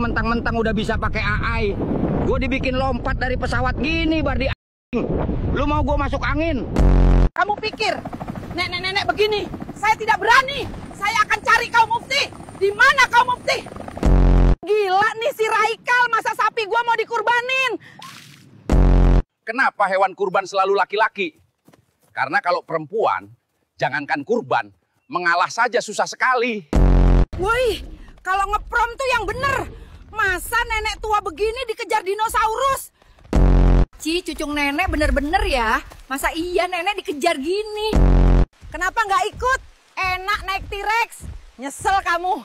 mentang-mentang udah bisa pakai AI. Gue dibikin lompat dari pesawat gini, Bardi. Lu mau gue masuk angin? Kamu pikir nenek-nenek begini saya tidak berani? Saya akan cari kaum mufti. Di mana kaum mufti? Gila nih si Raikal, masa sapi gua mau dikurbanin? Kenapa hewan kurban selalu laki-laki? Karena kalau perempuan, jangankan kurban, mengalah saja susah sekali. Woi, kalau ngeprom tuh yang bener. Masa nenek tua begini dikejar dinosaurus? Ci, cucung nenek bener-bener ya. Masa iya nenek dikejar gini? Kenapa nggak ikut? Enak naik T-Rex. Nyesel kamu.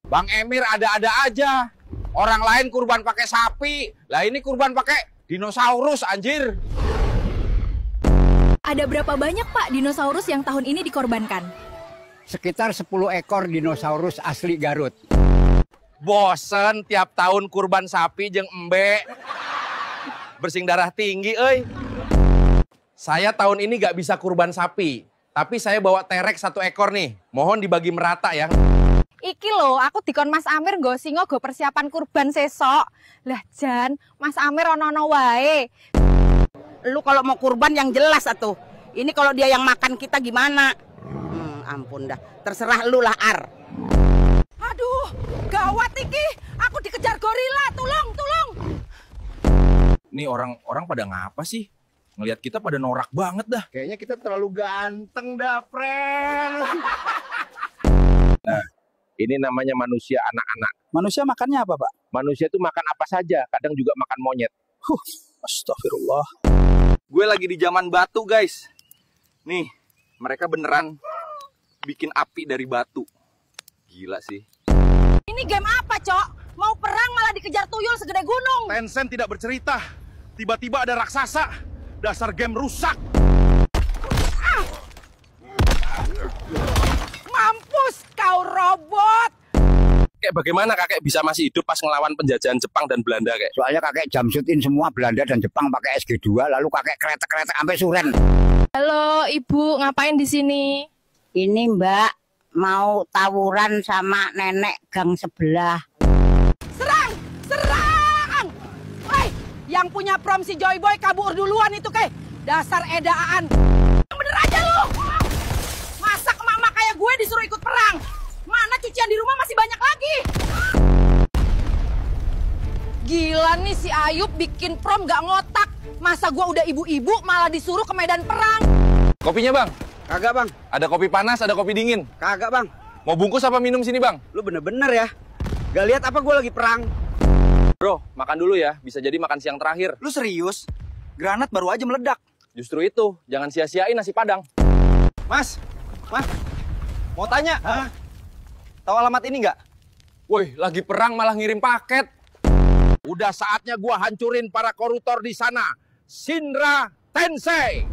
Bang Emir ada-ada aja. Orang lain kurban pakai sapi. Lah ini kurban pakai dinosaurus, anjir. Ada berapa banyak Pak dinosaurus yang tahun ini dikorbankan? Sekitar 10 ekor dinosaurus asli Garut. Bosen tiap tahun kurban sapi jeung embe. Bersing darah tinggi, euy. Saya tahun ini gak bisa kurban sapi. Tapi saya bawa T-Rex 1 ekor nih. Mohon dibagi merata ya. Iki loh, aku dikon Mas Amir nggo singo go persiapan kurban sesok. Lah Jan, Mas Amir ono-ono wae. Lu kalau mau kurban yang jelas atuh. Ini kalau dia yang makan kita gimana? Ampun dah. Terserah lu lah, Ar. Aduh, gawat iki. Aku dikejar gorila. Tolong, tolong. Nih orang pada ngapa sih? Ngelihat kita pada norak banget dah. Kayaknya kita terlalu ganteng dah, friend. Nah, ini namanya manusia anak-anak. Manusia makannya apa, Pak? Manusia tuh makan apa saja, kadang juga makan monyet. Astagfirullah. Gue lagi di zaman batu, guys. Nih, mereka beneran bikin api dari batu. Gila sih. Ini game apa, Cok? Mau perang malah dikejar tuyul segede gunung. Tencent tidak bercerita. Tiba-tiba ada raksasa. Dasar game rusak. Mampus kau robot. Kayak bagaimana kakek bisa masih hidup pas ngelawan penjajahan Jepang dan Belanda, kayak? Soalnya kakek jamsutin semua Belanda dan Jepang pakai SG2, lalu kakek kretek-kretek sampai suren. Halo Ibu, ngapain di sini? Ini Mbak mau tawuran sama nenek gang sebelah. Serang! Serang! Hei, yang punya prom si Joy Boy kabur duluan itu, Kay. Dasar edaan. Yang bener aja lu. Masa emak-emak kayak gue disuruh ikut perang? Mana cucian di rumah masih banyak lagi. Gila nih si Ayub bikin prom gak ngotak. Masa gue udah ibu-ibu malah disuruh ke medan perang. Kopinya, Bang? Kagak, Bang. Ada kopi panas, ada kopi dingin. Kagak, Bang. Mau bungkus apa minum sini, Bang? Lu bener-bener ya. Gak lihat apa gue lagi perang. Bro, makan dulu ya. Bisa jadi makan siang terakhir. Lu serius? Granat baru aja meledak. Justru itu, jangan sia-siain nasi Padang. Mas, mau tanya. Tahu alamat ini nggak? Woi, lagi perang malah ngirim paket. Udah saatnya gua hancurin para koruptor di sana. Shinra Tensei.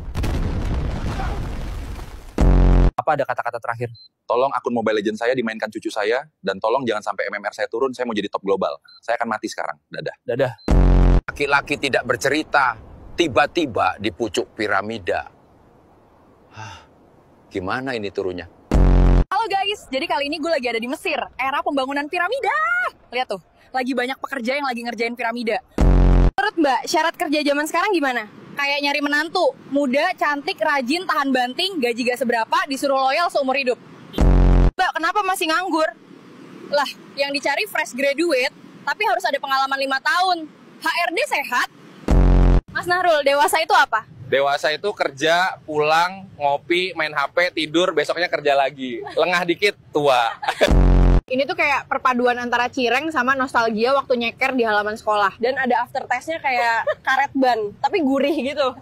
Apa ada kata-kata terakhir? Tolong akun Mobile Legends saya dimainkan cucu saya, dan tolong jangan sampai MMR saya turun, saya mau jadi top global. Saya akan mati sekarang. Dadah. Dadah. Laki-laki tidak bercerita, tiba-tiba di pucuk piramida. Gimana ini turunnya? Halo guys, jadi kali ini gue lagi ada di Mesir, era pembangunan piramida. Lihat tuh, lagi banyak pekerja yang lagi ngerjain piramida. Menurut Mbak, syarat kerja zaman sekarang gimana? Kayak nyari menantu, muda, cantik, rajin, tahan banting, gaji gak seberapa, disuruh loyal seumur hidup. Mbak, kenapa masih nganggur? Lah, yang dicari fresh graduate, tapi harus ada pengalaman 5 tahun. HRD sehat? Mas Nahrul, dewasa itu apa? Dewasa itu kerja, pulang, ngopi, main HP, tidur, besoknya kerja lagi. Lengah dikit, tua. Ini tuh kayak perpaduan antara cireng sama nostalgia waktu nyeker di halaman sekolah. Dan ada aftertaste-nya kayak karet ban, tapi gurih gitu.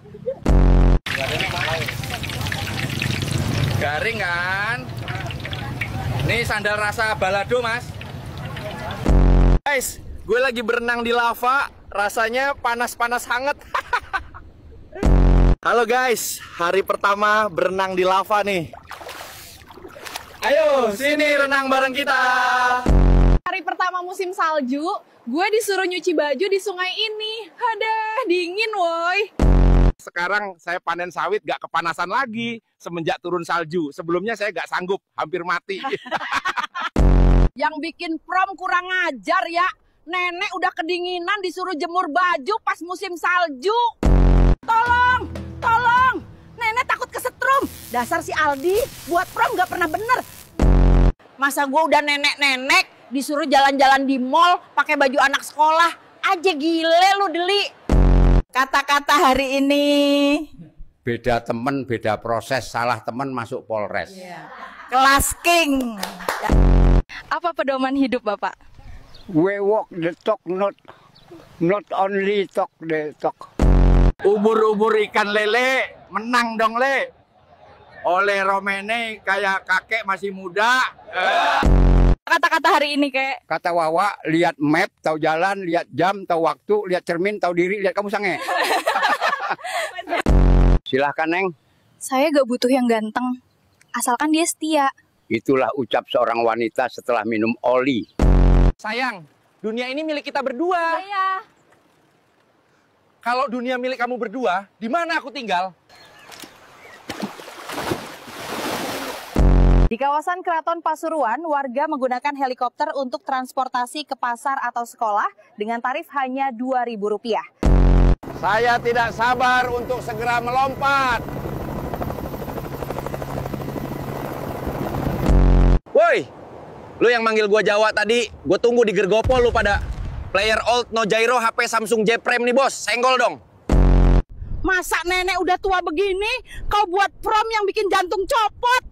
Garing kan? Nih sandal rasa balado, Mas. Guys, gue lagi berenang di lava, rasanya panas-panas hangat. Halo guys, hari pertama berenang di lava nih. Ayo, sini renang bareng kita. Hari pertama musim salju, gue disuruh nyuci baju di sungai ini. Aduh, dingin woi. Sekarang saya panen sawit gak kepanasan lagi semenjak turun salju. Sebelumnya saya gak sanggup, hampir mati. Yang bikin prom kurang ajar ya. Nenek udah kedinginan disuruh jemur baju pas musim salju. Tolong, tolong. Nenek takut kesetrum. Dasar si Aldi buat prom gak pernah bener. Masa gue udah nenek-nenek disuruh jalan-jalan di mall pakai baju anak sekolah. Aja gile lu Deli. Kata-kata hari ini. Beda temen, beda proses. Salah temen masuk Polres. Kelas King. Apa pedoman hidup Bapak? We walk the talk, not only talk the talk. Ubur-ubur ikan lele, menang dong le. Oleh Romene kayak kakek masih muda. Kata-kata hari ini kayak Kata Wawa, lihat map, tahu jalan, lihat jam, tahu waktu, lihat cermin, tahu diri, lihat kamu sange. Silahkan Neng. saya gak butuh yang ganteng, asalkan dia setia. Itulah ucap seorang wanita setelah minum oli. Sayang, dunia ini milik kita berdua. Iya. Kalau dunia milik kamu berdua, di mana aku tinggal? Di kawasan Keraton Pasuruan, warga menggunakan helikopter untuk transportasi ke pasar atau sekolah dengan tarif hanya Rp2.000. Saya tidak sabar untuk segera melompat. Woi, lu yang manggil gua Jawa tadi, gua tunggu di Gergopo lu pada. Player old no gyro HP Samsung J Prime nih bos, senggol dong. Masa nenek udah tua begini, kau buat prom yang bikin jantung copot?